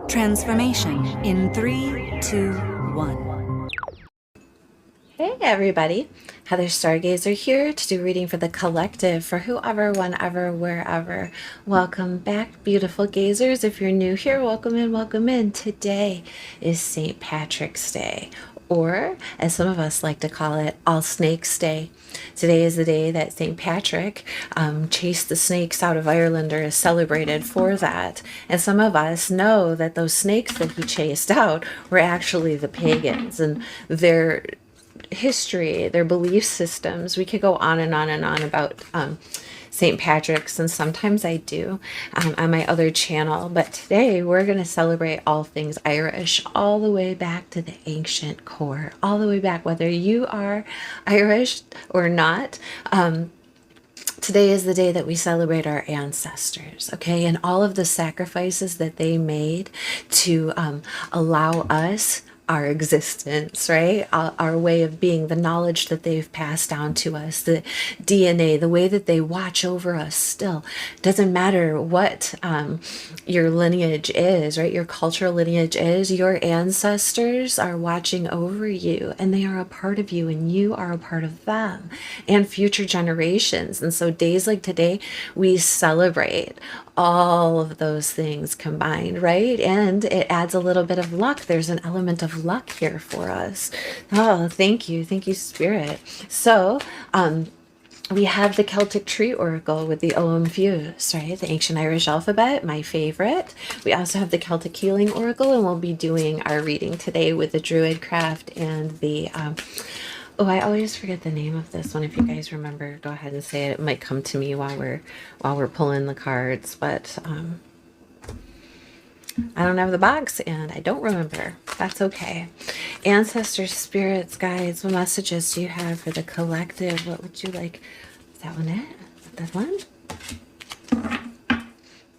Transformation in 3, 2, 1. Hey everybody, Heather Stargazer here to do reading for the collective for whoever, whenever, wherever. Welcome back, beautiful gazers. If you're new here, welcome in, welcome in. Today is St. Patrick's Day, or as some of us like to call it, All Snakes Day. Today is the day that St. Patrick chased the snakes out of Ireland, or is celebrated for that. And some of us know that those snakes that he chased out were actually the pagans, and their history, their belief systems. We could go on and on and on about St. Patrick's, and sometimes I do on my other channel. But today we're going to celebrate all things Irish, all the way back to the ancient core, all the way back, whether you are Irish or not. Today is the day that we celebrate our ancestors, okay, and all of the sacrifices that they made to allow us our existence, right? Our way of being, the knowledge that they've passed down to us, the DNA, the way that they watch over us still. Doesn't matter what your lineage is, right? Your cultural lineage is, your ancestors are watching over you, and they are a part of you, and you are a part of them and future generations. And so days like today, we celebrate all of those things combined, right? And it adds a little bit of luck. There's an element of luck here for us. Oh, thank you, Spirit. So we have the Celtic tree oracle with the Ogham fuse, right? The ancient Irish alphabet, my favorite. We also have the Celtic healing oracle, and we'll be doing our reading today with the druid craft and the oh, I always forget the name of this one. If you guys remember, go ahead and say it. It might come to me while we're pulling the cards, but I don't have the box and I don't remember. That's okay. Ancestors, spirits, guides, what messages do you have for the collective? What would you like? Is that one it? Is that one?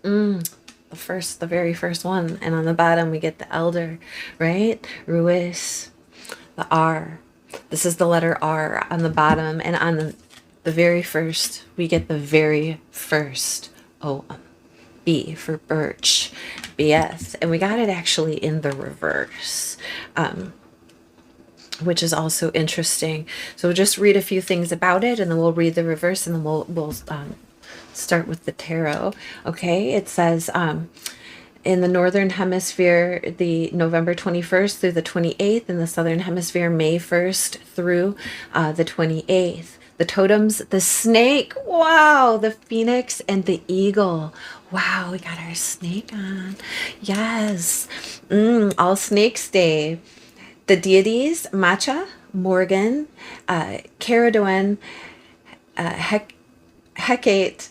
The very first one. And on the bottom we get the elder, right? Ruiz, the R. This is the letter R on the bottom, and on the very first, we get the very first O. B for birch, BS, and we got it actually in the reverse, which is also interesting. So we'll just read a few things about it, and then we'll read the reverse, and then we'll start with the tarot. Okay, it says in the Northern Hemisphere, the November 21st through the 28th. In the Southern Hemisphere, May 1st through the 28th. The totems, the snake, wow, the phoenix, and the eagle. Wow, we got our snake on. Yes. All Snakes Day. The deities, Macha, Morgan, Caradoan, Hecate,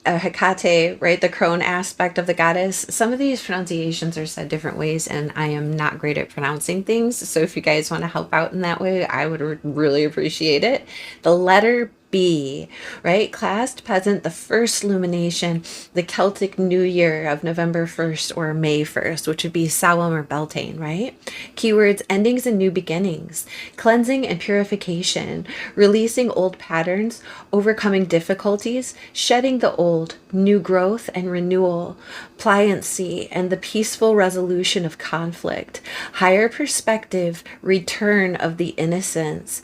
Hecate, right? The crone aspect of the goddess. Some of these pronunciations are said different ways, and I am not great at pronouncing things. So if you guys want to help out in that way, I would really appreciate it. The letter B, right? Classed peasant, the first lumination, the Celtic New Year of November 1st or May 1st, which would be Samhain or Beltane, right? Keywords, endings and new beginnings, cleansing and purification, releasing old patterns, overcoming difficulties, shedding the old, new growth and renewal, pliancy, and the peaceful resolution of conflict, higher perspective, return of the innocence.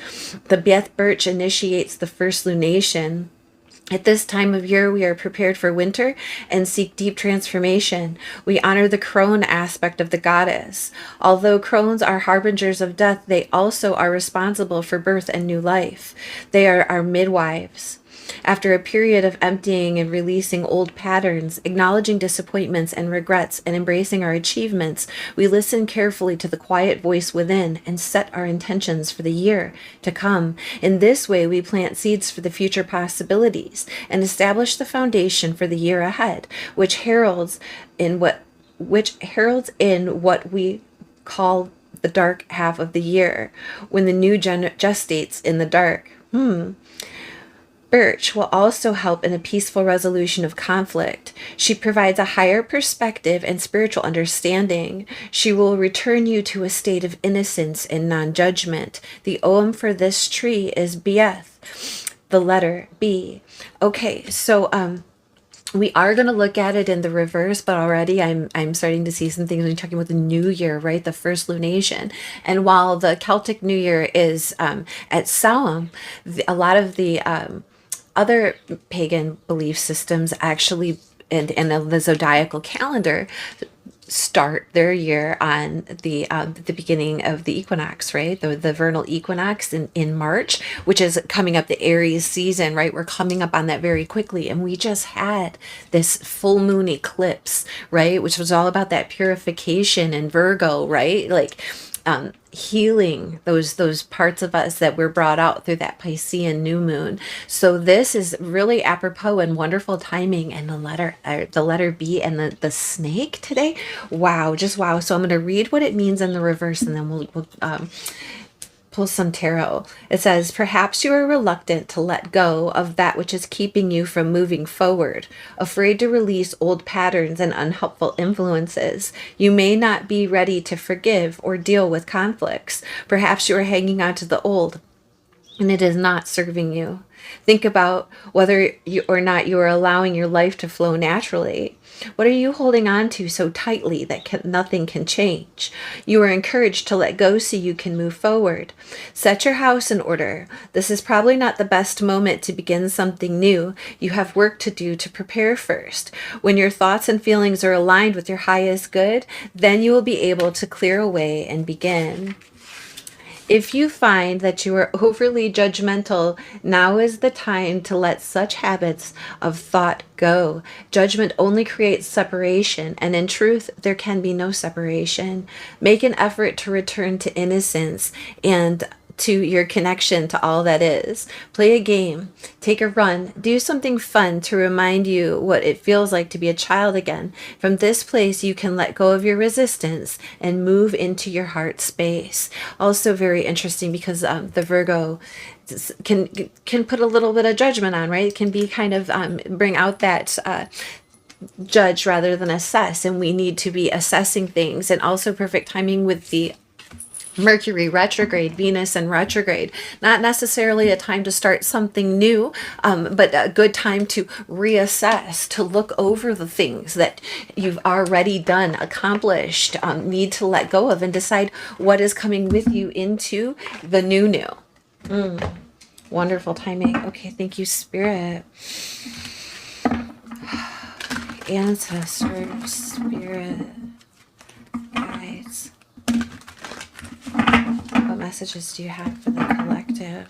The Beth Birch initiates the first lunation. At this time of year, we are prepared for winter and seek deep transformation. We honor the crone aspect of the goddess. Although crones are harbingers of death, they also are responsible for birth and new life. They are our midwives. After a period of emptying and releasing old patterns, acknowledging disappointments and regrets, and embracing our achievements, we listen carefully to the quiet voice within and set our intentions for the year to come. In this way, we plant seeds for the future possibilities and establish the foundation for the year ahead, which heralds in what we call the dark half of the year, when the new gestates in the dark. Birch will also help in a peaceful resolution of conflict. She provides a higher perspective and spiritual understanding. She will return you to a state of innocence and non-judgment. The Ogham for this tree is Bieth, the letter B. Okay, so We are going to look at it in the reverse, but already I'm starting to see some things when you're talking about the new year, right? The first lunation. And while the Celtic New Year is at Samhain, a lot of the other pagan belief systems actually, and the zodiacal calendar, start their year on the beginning of the equinox, right? The vernal equinox in March, which is coming up, the Aries season, right? We're coming up on that very quickly. And we just had this full moon eclipse, right? Which was all about that purification in Virgo, right? Like healing those parts of us that were brought out through that Piscean new moon. So this is really apropos and wonderful timing. And the letter B and the snake today. Wow, just wow. So I'm going to read what it means in the reverse, and then we'll pull some tarot. It says, perhaps you are reluctant to let go of that which is keeping you from moving forward, afraid to release old patterns and unhelpful influences. You may not be ready to forgive or deal with conflicts. Perhaps you are hanging on to the old and it is not serving you. Think about whether you or not you are allowing your life to flow naturally. What are you holding on to so tightly that nothing can change? You are encouraged to let go so you can move forward. Set your house in order. This is probably not the best moment to begin something new. You have work to do to prepare first. When your thoughts and feelings are aligned with your highest good, then you will be able to clear away and begin. If you find that you are overly judgmental, now is the time to let such habits of thought go. Judgment only creates separation, and in truth, there can be no separation. Make an effort to return to innocence and to your connection to all that is. Play a game, take a run, do something fun to remind you what it feels like to be a child again. From this place, you can let go of your resistance and move into your heart space. Also very interesting because the Virgo can put a little bit of judgment on, right? It can be kind of bring out that judge rather than assess, and we need to be assessing things. And also perfect timing with the Mercury retrograde, Venus in retrograde. Not necessarily a time to start something new, but a good time to reassess, to look over the things that you've already done, accomplished, need to let go of, and decide what is coming with you into the new. Wonderful timing. Okay, thank you, Spirit. Ancestors, Spirit, guides. What messages do you have for the collective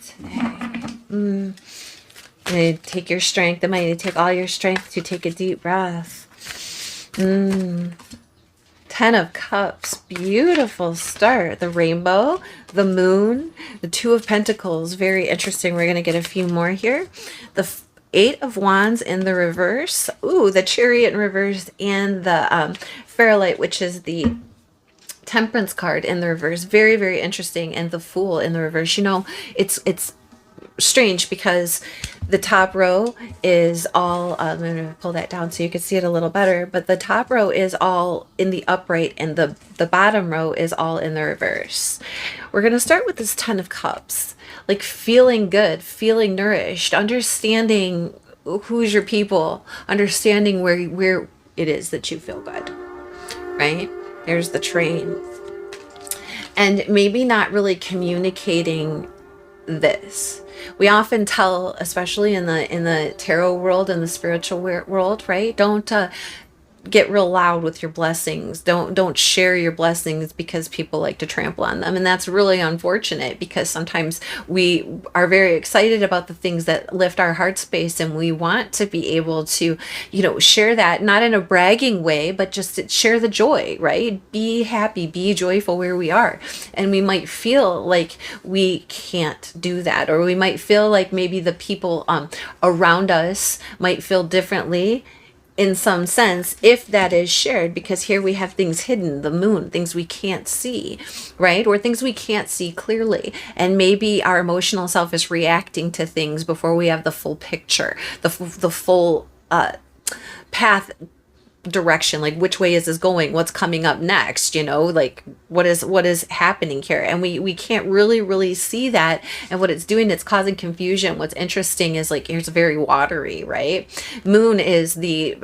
today? Take your strength. It might need to take all your strength to take a deep breath. 10 of Cups. Beautiful start. The rainbow, the moon, the Two of Pentacles. Very interesting. We're going to get a few more here. The Eight of Wands in the reverse. Ooh, the Chariot in reverse, and the Fairlight, which is the Temperance card in the reverse. Very, very interesting. And the Fool in the reverse. You know, it's strange because the top row is all, I'm going to pull that down so you can see it a little better, but the top row is all in the upright and the bottom row is all in the reverse. We're going to start with this 10 of Cups, like feeling good, feeling nourished, understanding who's your people, understanding where it is that you feel good, right? There's the train. And maybe not really communicating this. We often tell, especially in the tarot world and the spiritual world, right? Don't get real loud with your blessings. Don't share your blessings because people like to trample on them. And that's really unfortunate because sometimes we are very excited about the things that lift our heart space, and we want to be able to, share that, not in a bragging way, but just to share the joy, right? Be happy, be joyful where we are. And we might feel like we can't do that, or we might feel like maybe the people around us might feel differently in some sense, if that is shared, because here we have things hidden, the moon, things we can't see, right? Or things we can't see clearly. And maybe our emotional self is reacting to things before we have the full picture, the full path direction, like which way is this going, what's coming up next, like what is happening here. And we can't really see that. And what it's doing, it's causing confusion. What's interesting is like, here's very watery, right? Moon is the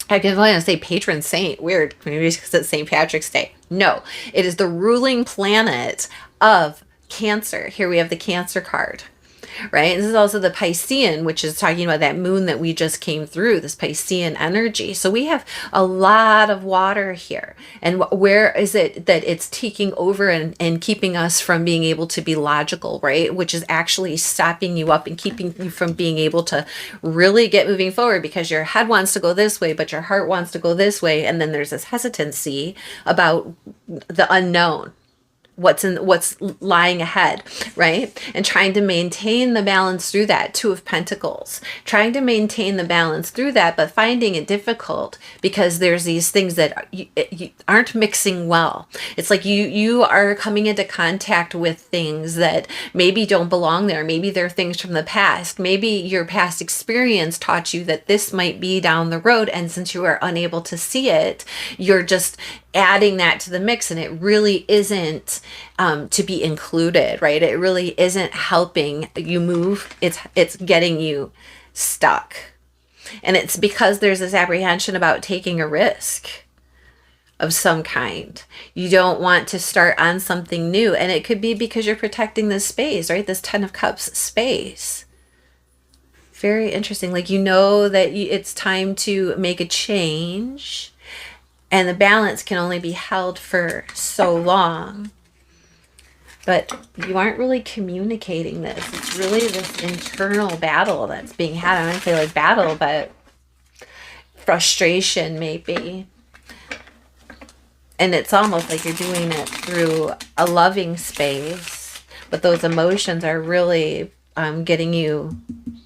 I can want to say patron saint. Weird, maybe because it's St. Patrick's Day. No, it is the ruling planet of Cancer. Here we have the Cancer card, right? And this is also the Piscean, which is talking about that moon that we just came through, this Piscean energy. So we have a lot of water here. And where is it that it's taking over and keeping us from being able to be logical, right? Which is actually stopping you up and keeping you from being able to really get moving forward, because your head wants to go this way, but your heart wants to go this way. And then there's this hesitancy about the unknown, what's lying ahead, right? And trying to maintain the balance through that. Two of Pentacles, trying to maintain the balance through that, but finding it difficult because there's these things that you aren't mixing well. It's like you are coming into contact with things that maybe don't belong there. Maybe they're things from the past. Maybe your past experience taught you that this might be down the road, and since you are unable to see it, you're just adding that to the mix, and it really isn't to be included, right? It really isn't helping you move. It's getting you stuck. And it's because there's this apprehension about taking a risk of some kind. You don't want to start on something new, and it could be because you're protecting this space, right? This Ten of Cups space. Very interesting. Like, that it's time to make a change. And the balance can only be held for so long. But you aren't really communicating this. It's really this internal battle that's being had. I don't say like battle, but frustration maybe. And it's almost like you're doing it through a loving space. But those emotions are really getting you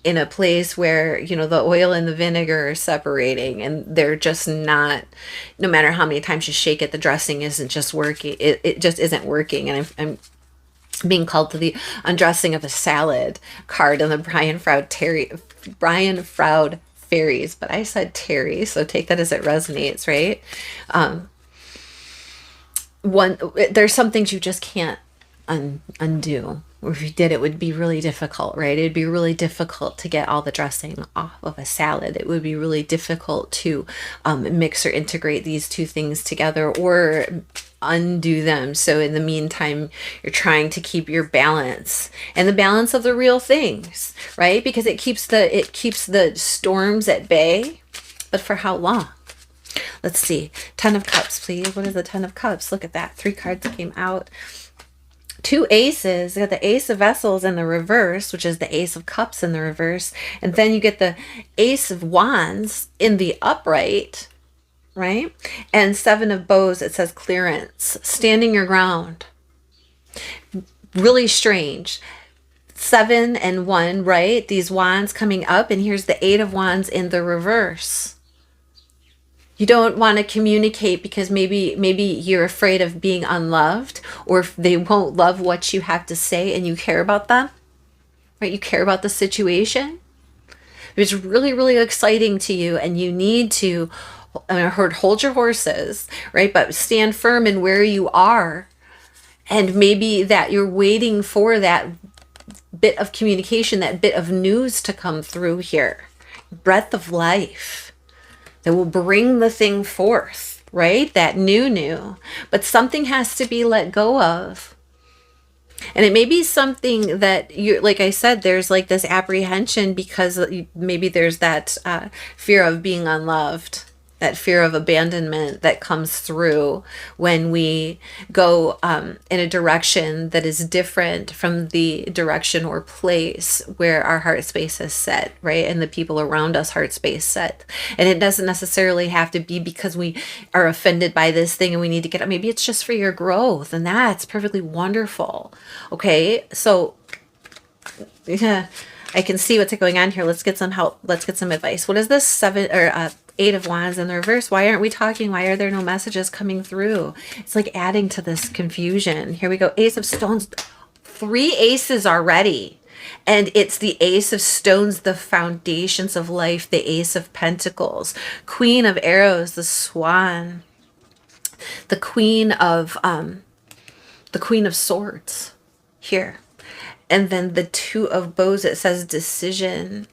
in a place where, the oil and the vinegar are separating, and they're just not, no matter how many times you shake it, the dressing isn't just working. It just isn't working. And I'm being called to the undressing of a salad card on the Brian Froud fairies, but I said Terry, so take that as it resonates, right? There's some things you just can't undo. Or if you did, it would be really difficult, right? It'd be really difficult to get all the dressing off of a salad. It would be really difficult to mix or integrate these two things together or undo them. So in the meantime, you're trying to keep your balance and the balance of the real things, right? Because it keeps the storms at bay. But for how long? Let's see. Ten of Cups, please. What is the Ten of Cups? Look at that. 3 cards that came out. 2 aces. You got the Ace of Vessels in the reverse, which is the Ace of Cups in the reverse. And then you get the Ace of Wands in the upright, right? And 7 of Bows, it says clearance, standing your ground. Really strange. 7 and 1, right? These wands coming up, and here's the 8 of Wands in the reverse. You don't want to communicate because maybe you're afraid of being unloved, or if they won't love what you have to say and you care about them, right? You care about the situation. It's really, really exciting to you, and you need to hold your horses, right? But stand firm in where you are. And maybe that you're waiting for that bit of communication, that bit of news to come through here. Breath of life. That will bring the thing forth, right? That new. But something has to be let go of. And it may be something that you, like I said, there's like this apprehension because maybe there's that fear of being unloved, that fear of abandonment that comes through when we go in a direction that is different from the direction or place where our heart space is set, right? And the people around us heart space set. And it doesn't necessarily have to be because we are offended by this thing and we need to get up. Maybe it's just for your growth, and that's perfectly wonderful. Okay, so yeah, I can see what's going on here. Let's get some help. Let's get some advice. What is this 7 or 8 of Wands in the reverse? Why aren't we talking? Why are there no messages coming through? It's like adding to this confusion. Here we go. Ace of Stones. 3 aces already. And it's the Ace of Stones, the foundations of life, the Ace of Pentacles, Queen of Arrows, the Swan, the Queen of Swords here. And then the Two of Bows, it says decision.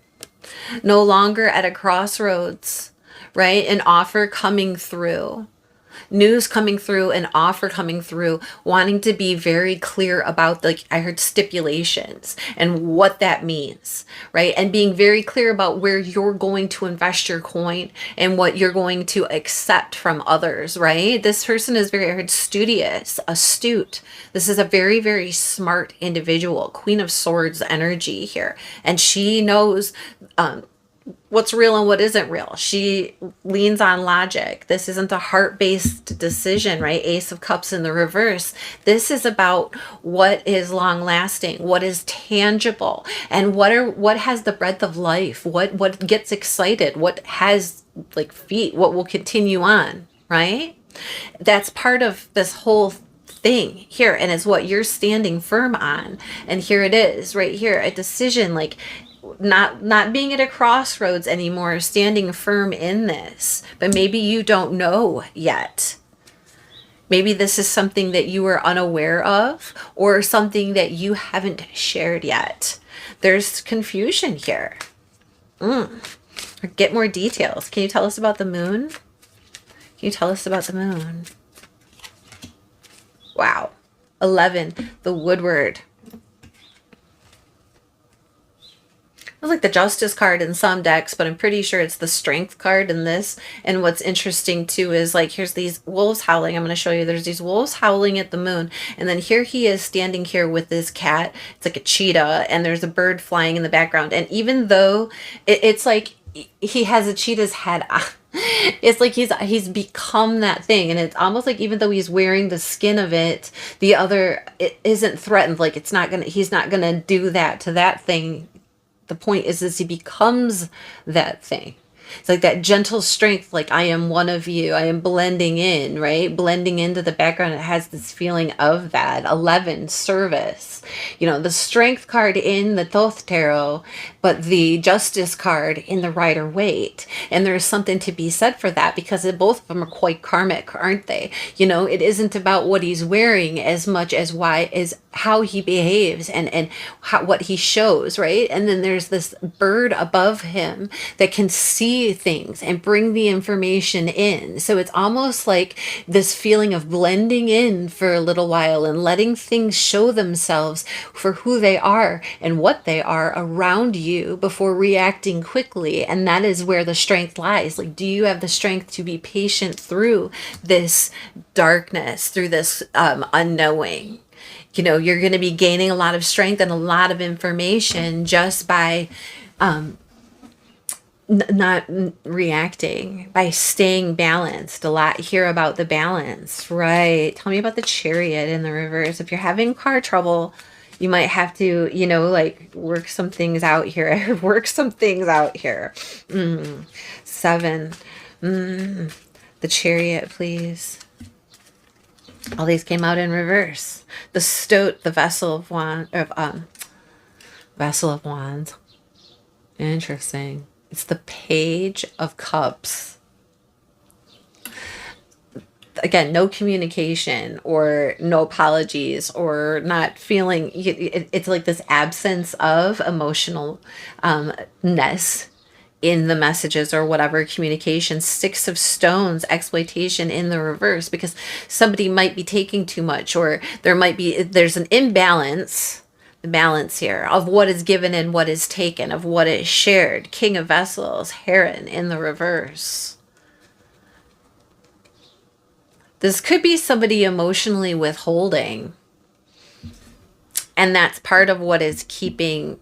No longer at a crossroads, right? An offer coming through. News coming through, an offer coming through, wanting to be very clear about, like I heard, stipulations and what that means, right? And being very clear about where you're going to invest your coin and what you're going to accept from others, right? This person is very, I heard, studious, astute. This is a very, very smart individual. Queen of Swords energy here. And she knows what's real and what isn't real. She leans on logic. This isn't a heart-based decision, right? Ace of Cups in the reverse. This is about what is long-lasting, what is tangible, and what has the breadth of life, what gets excited, what has like feet, what will continue on, right? That's part of this whole thing here, and is what you're standing firm on. And here it is, right here, a decision, like not being at a crossroads anymore, standing firm in this. But maybe you don't know yet. Maybe this is something that you are unaware of, or something that you haven't shared yet. There's confusion here. Get more details. Can you tell us about the moon? Can you tell us about the moon? Wow. 11, the Woodward. It's like the Justice card in some decks, but I'm pretty sure it's the Strength card in this. And what's interesting too is, like, here's these wolves howling. I'm going to show you. There's these wolves howling at the moon. And then here he is standing here with this cat. It's like a cheetah, and there's a bird flying in the background. And even though it's like he has a cheetah's head on, it's like he's become that thing. And it's almost like even though he's wearing the skin of it, it isn't threatened. Like he's not gonna do that to that thing. The point is he becomes that thing. It's like that gentle strength, like I am one of you. I am blending in, right? Blending into the background. It has this feeling of that. 11, service. You know, the Strength card in the Thoth Tarot, but the Justice card in the Rider-Waite. And there's something to be said for that, because both of them are quite karmic, aren't they? You know, it isn't about what he's wearing as much as how he behaves and what he shows, right? And then there's this bird above him that can see things and bring the information in. So it's almost like this feeling of blending in for a little while and letting things show themselves for who they are and what they are around you before reacting quickly. And that is where the strength lies. Like, do you have the strength to be patient through this darkness, through this unknowing? You know, you're going to be gaining a lot of strength and a lot of information just by not reacting, by staying balanced. A lot here about the balance, right? Tell me about the Chariot in the reverse. If you're having car trouble, you might have to, you know, like work some things out here. Work some things out here. 7. The Chariot, please. All these came out in reverse. The Stoat, the Vessel of Wands. Interesting. It's the Page of Cups. Again, no communication or no apologies or not feeling. It's like this absence of emotional ness in the messages or whatever communication. 6 of Stones, exploitation in the reverse, because somebody might be taking too much, or there's an imbalance, the balance here of what is given and what is taken, of what is shared. King of Vessels, Heron in the reverse. This could be somebody emotionally withholding, and that's part of what is keeping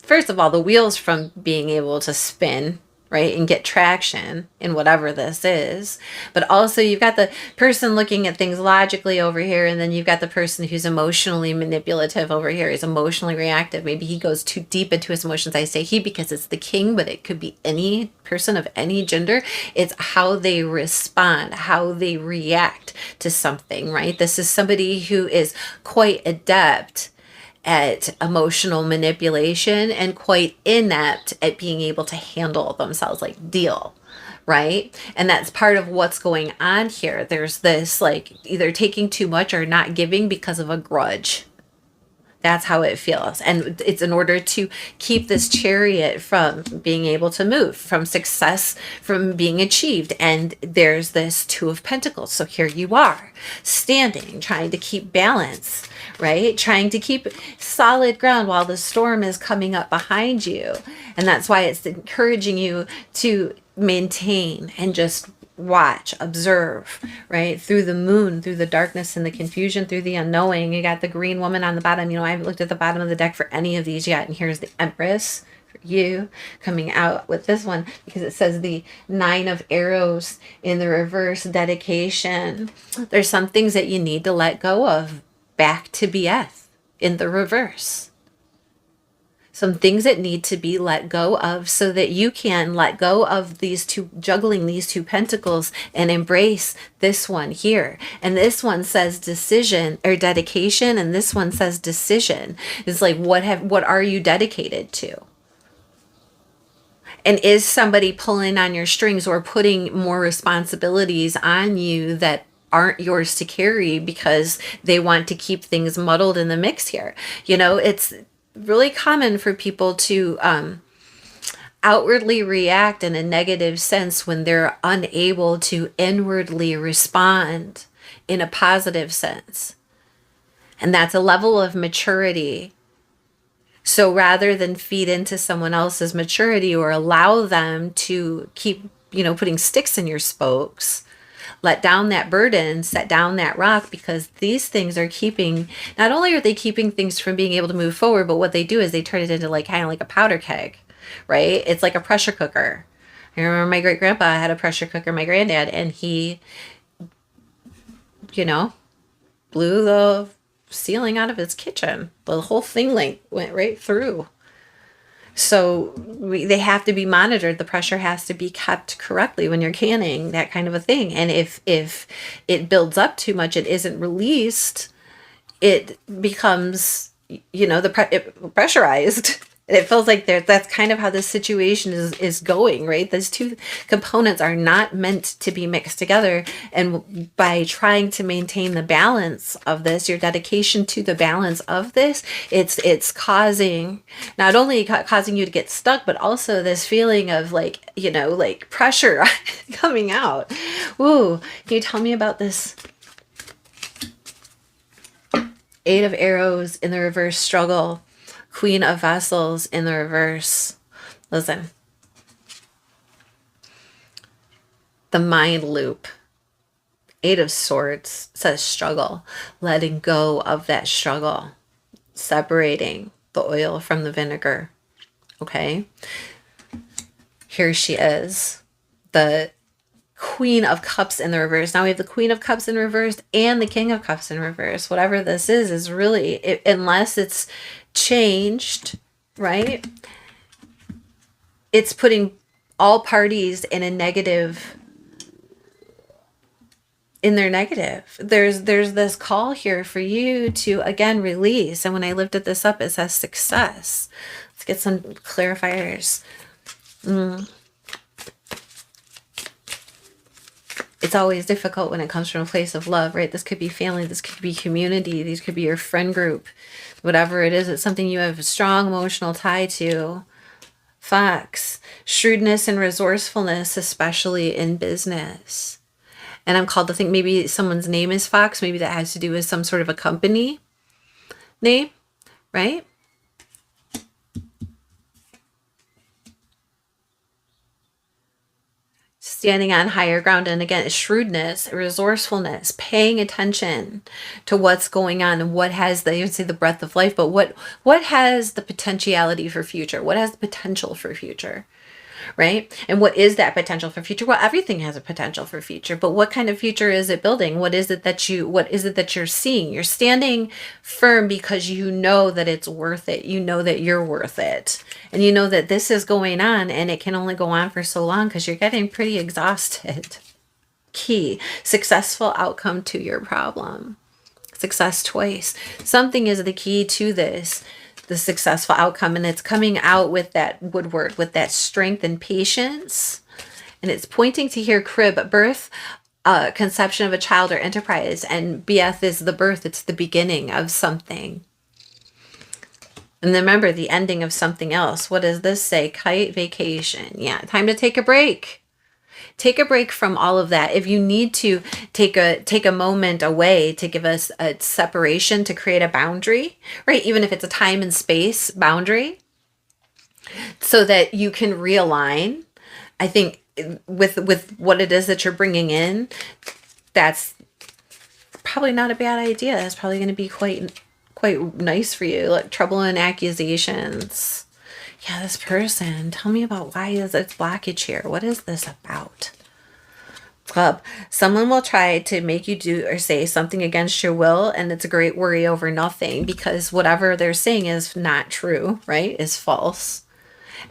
first of all, the wheels from being able to spin, right, and get traction in whatever this is. But also you've got the person looking at things logically over here, and then you've got the person who's emotionally manipulative over here. He's emotionally reactive. Maybe he goes too deep into his emotions. I say he because it's the king, but it could be any person of any gender. It's how they respond, how they react to something, right? This is somebody who is quite adept at emotional manipulation and quite inept at being able to handle themselves, like deal. Right? And that's part of what's going on here. There's this like either taking too much or not giving because of a grudge. That's how it feels. And it's in order to keep this chariot from being able to move, from success, from being achieved. And there's this Two of Pentacles. So here you are, standing, trying to keep balance, right? Trying to keep solid ground while the storm is coming up behind you. And that's why it's encouraging you to maintain and just watch, observe, right? Through the moon, through the darkness and the confusion, through the unknowing. You got the green woman on the bottom. You know, I haven't looked at the bottom of the deck for any of these yet. And here's the Empress for you coming out with this one because it says the Nine of Arrows in the reverse, dedication. There's some things that you need to let go of. Back to BS in the reverse. Some things that need to be let go of so that you can let go of these two, juggling these two pentacles and embrace this one here. And this one says decision or dedication, and this one says decision. It's like, what are you dedicated to? And is somebody pulling on your strings or putting more responsibilities on you that aren't yours to carry because they want to keep things muddled in the mix here? You know, it's really common for people to outwardly react in a negative sense when they're unable to inwardly respond in a positive sense. And that's a level of maturity. So rather than feed into someone else's maturity or allow them to keep, putting sticks in your spokes, let down that burden, set down that rock, because these things are keeping, not only are they keeping things from being able to move forward, but what they do is they turn it into like kind of like a powder keg, right? It's like a pressure cooker. I remember my great grandpa had a pressure cooker, my granddad, and he, blew the ceiling out of his kitchen. The whole thing went right through. So they have to be monitored. The pressure has to be kept correctly when you're canning, that kind of a thing. And if it builds up too much, it isn't released, it becomes, pressurized. And it feels like that's kind of how this situation is going, right? Those two components are not meant to be mixed together. And by trying to maintain the balance of this, your dedication to the balance of this, it's causing, not only causing you to get stuck, but also this feeling of like pressure coming out. Ooh, can you tell me about this? Eight of Arrows in the reverse, struggle. Queen of Vessels in the reverse. Listen. The mind loop. Eight of Swords says struggle. Letting go of that struggle. Separating the oil from the vinegar. Okay? Here she is. The Queen of Cups in the reverse. Now we have the Queen of Cups in reverse and the King of Cups in reverse. Whatever this is really, unless it's changed, right? It's putting all parties in their negative. There's this call here for you to again release. And when I lifted this up, it says success. Let's get some clarifiers. It's always difficult when it comes from a place of love, right? This could be family, this could be community, these could be your friend group, whatever it is. It's something you have a strong emotional tie to. Fox, shrewdness and resourcefulness, especially in business. And I'm called to think maybe someone's name is Fox. Maybe that has to do with some sort of a company name, right? Standing on higher ground. And again, shrewdness, resourcefulness, paying attention to what's going on and what has the, you would say the breath of life, but what has the potentiality for future? What has the potential for future? Right? And what is that potential for future? Well, everything has a potential for future, but what kind of future is it building? What is it that you're seeing? You're standing firm because you know that it's worth it. You know that you're worth it. And you know that this is going on and it can only go on for so long because you're getting pretty exhausted. Key, successful outcome to your problem. Success twice. Something is the key to this, the successful outcome, and it's coming out with that woodward, with that strength and patience. And it's pointing to here crib, birth, conception of a child or enterprise, and BF is the birth. It's the beginning of something. And then remember the ending of something else. What does this say? Kite, vacation. Yeah, time to take a break. Take a break from all of that. If you need to take a moment away to give us a separation, to create a boundary, right? Even if it's a time and space boundary, so that you can realign. I think with what it is that you're bringing in, that's probably not a bad idea. It's probably going to be quite nice for you. Like trouble and accusations. Yeah, this person, tell me about why is it blockage here? What is this about? Club. Someone will try to make you do or say something against your will, and it's a great worry over nothing, because whatever they're saying is not true, right? Is false.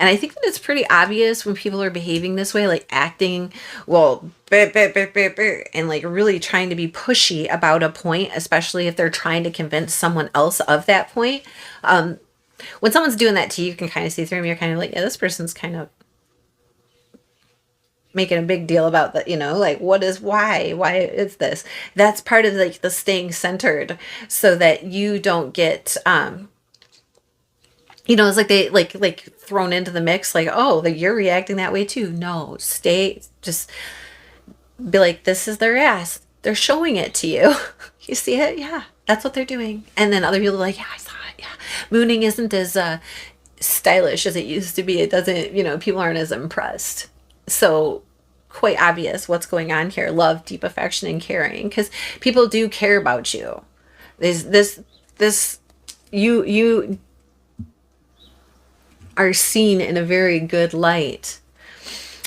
And I think that it's pretty obvious when people are behaving this way, like acting, well, and like really trying to be pushy about a point, especially if they're trying to convince someone else of that point. When someone's doing that to you, you can kind of see through them. You're kind of like, yeah, this person's kind of making a big deal about that, like why is this? That's part of like the staying centered, so that you don't get, it's like they like thrown into the mix, like, oh, like you're reacting that way too. No, just be like, this is their ass. They're showing it to you. You see it? Yeah, that's what they're doing. And then other people are like, yeah, I saw it. Yeah. Mooning isn't as stylish as it used to be. It doesn't, people aren't as impressed. So quite obvious what's going on here. Love, deep affection, and caring, because people do care about you. You are seen in a very good light,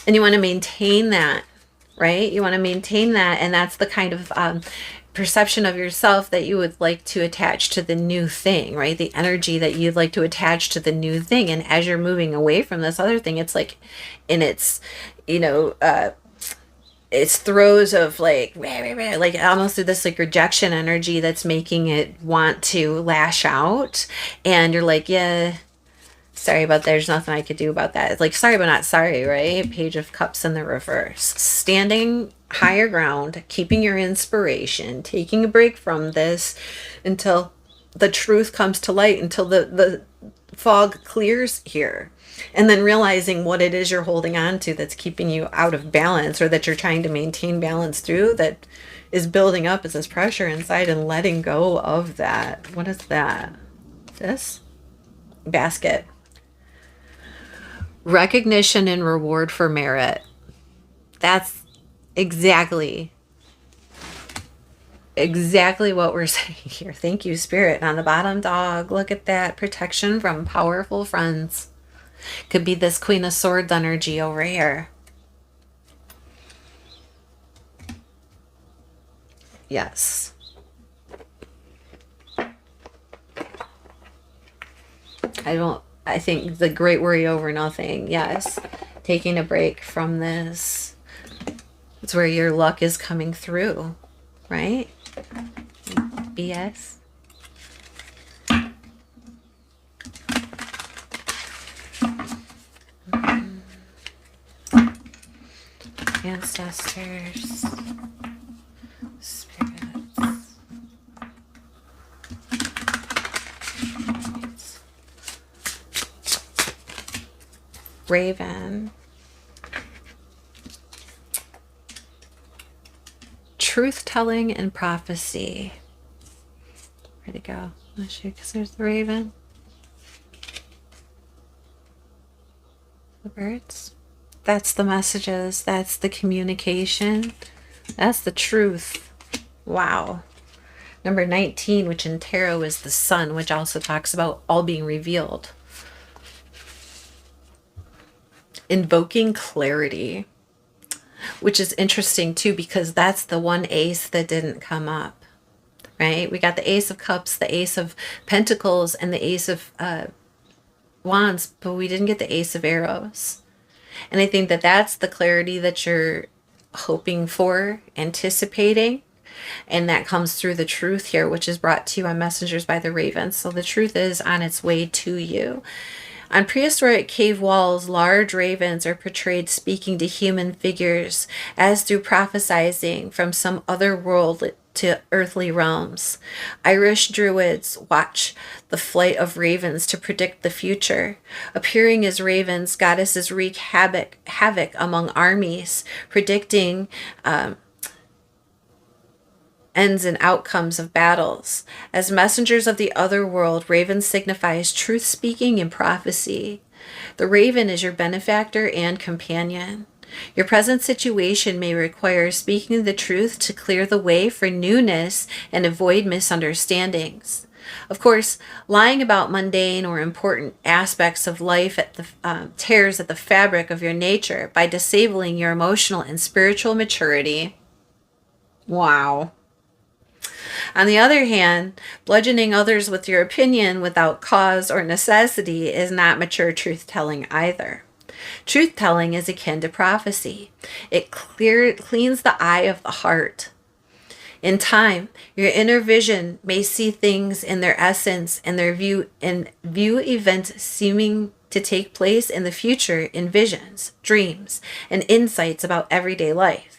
and you want to maintain that, right? You want to maintain that, and that's the kind of perception of yourself that you would like to attach to the new thing, right? The energy that you'd like to attach to the new thing. And as you're moving away from this other thing, it's like in its, its throes of like almost this like rejection energy that's making it want to lash out. And you're like, yeah, sorry about that. There's nothing I could do about that. It's like, sorry, but not sorry, right? Page of Cups in the reverse. Standing higher ground, keeping your inspiration, taking a break from this until the truth comes to light, until the fog clears here. And then realizing what it is you're holding on to that's keeping you out of balance, or that you're trying to maintain balance through, that is building up as this pressure inside, and letting go of that. What is that? This? Basket. Recognition and reward for merit. That's exactly what we're saying here. Thank you, Spirit. And on the bottom, dog, look at that. Protection from powerful friends. Could be this Queen of Swords energy over here. Yes. I think the great worry over nothing. Yes. Taking a break from this. It's where your luck is coming through, right? BS. Ancestors. Spirits. Raven. Truth-telling and prophecy. Where'd it go? Not sure, because there's the raven. The birds. That's the messages. That's the communication. That's the truth. Wow. Number 19, which in tarot is the sun, which also talks about all being revealed. Invoking clarity, which is interesting too, because that's the one ace that didn't come up, right? We got the Ace of Cups, the Ace of Pentacles, and the Ace of Wands, but we didn't get the Ace of Arrows. And I think that that's the clarity that you're hoping for, anticipating. And that comes through the truth here, which is brought to you on messengers by the ravens. So the truth is on its way to you. On prehistoric cave walls, large ravens are portrayed speaking to human figures as through prophesizing from some other world to earthly realms. Irish druids watch the flight of ravens to predict the future. Appearing as ravens, goddesses wreak havoc among armies, predicting ends and outcomes of battles. As messengers of the other world, raven signifies truth speaking and prophecy. The raven is your benefactor and companion. Your present situation may require speaking the truth to clear the way for newness and avoid misunderstandings. Of course, lying about mundane or important aspects of life tears at the fabric of your nature by disabling your emotional and spiritual maturity. Wow. On the other hand, bludgeoning others with your opinion without cause or necessity is not mature truth-telling either. Truth-telling is akin to prophecy. It cleans the eye of the heart. In time, your inner vision may see things in their essence and view events seeming to take place in the future in visions, dreams, and insights about everyday life.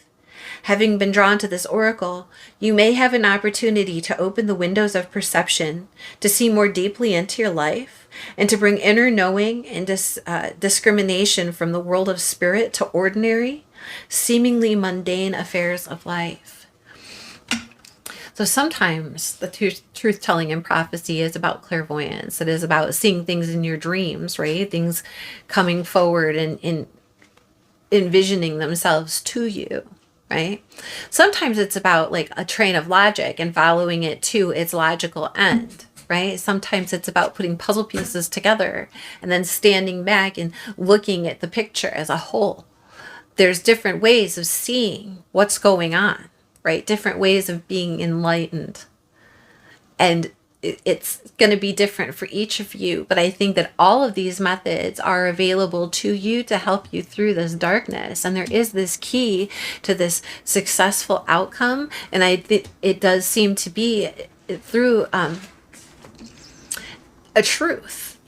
Having been drawn to this oracle, you may have an opportunity to open the windows of perception, to see more deeply into your life, and to bring inner knowing and discrimination from the world of spirit to ordinary, seemingly mundane affairs of life. So sometimes the truth-telling in prophecy is about clairvoyance. It is about seeing things in your dreams, right? Things coming forward and envisioning themselves to you. Right? Sometimes it's about like a train of logic and following it to its logical end, right? Sometimes it's about putting puzzle pieces together and then standing back and looking at the picture as a whole. There's different ways of seeing what's going on, right? Different ways of being enlightened. And it's going to be different for each of you, but I think that all of these methods are available to you to help you through this darkness. And there is this key to this successful outcome, and it does seem to be through a truth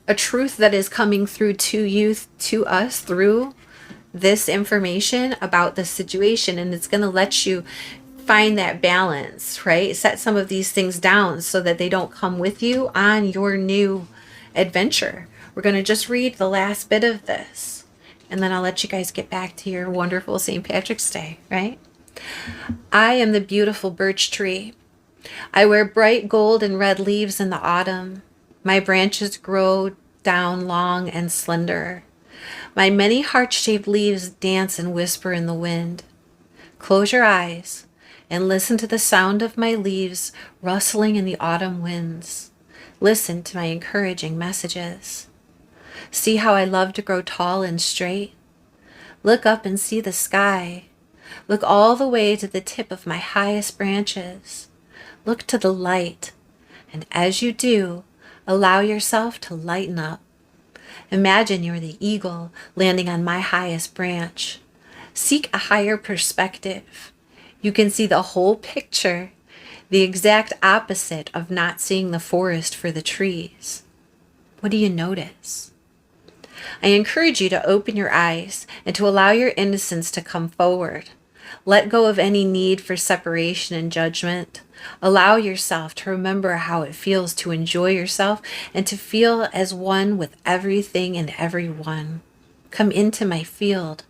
that is coming through to you, to us, through this information about the situation, and it's going to let you find that balance, right? Set some of these things down so that they don't come with you on your new adventure. We're going to just read the last bit of this, and then I'll let you guys get back to your wonderful St. Patrick's Day, right? I am the beautiful birch tree. I wear bright gold and red leaves in the autumn. My branches grow down long and slender. My many heart-shaped leaves dance and whisper in the wind. Close your eyes and listen to the sound of my leaves rustling in the autumn winds. Listen to my encouraging messages. See how I love to grow tall and straight. Look up and see the sky. Look all the way to the tip of my highest branches. Look to the light, and as you do, allow yourself to lighten up. Imagine you're the eagle landing on my highest branch. Seek a higher perspective. You can see the whole picture, the exact opposite of not seeing the forest for the trees. What do you notice? I encourage you to open your eyes and to allow your innocence to come forward. Let go of any need for separation and judgment. Allow yourself to remember how it feels to enjoy yourself and to feel as one with everything and everyone. Come into my field,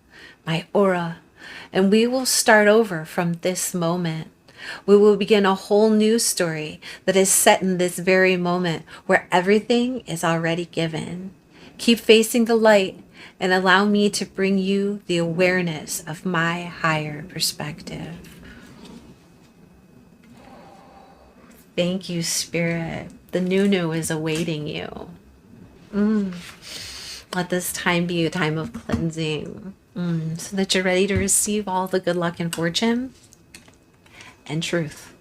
my aura, and we will start over from this moment. We will begin a whole new story that is set in this very moment where everything is already given. Keep facing the light and allow me to bring you the awareness of my higher perspective. Thank you, Spirit. The new is awaiting you. Let this time be a time of cleansing, so that you're ready to receive all the good luck and fortune and truth.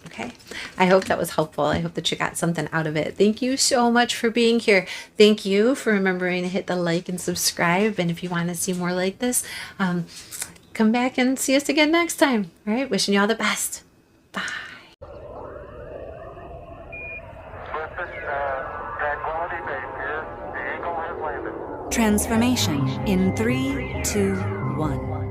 Okay. I hope that was helpful. I hope that you got something out of it. Thank you so much for being here. Thank you for remembering to hit the like and subscribe. And if you want to see more like this, come back and see us again next time. All right. Wishing you all the best. Bye. transformation in 3, 2, 1.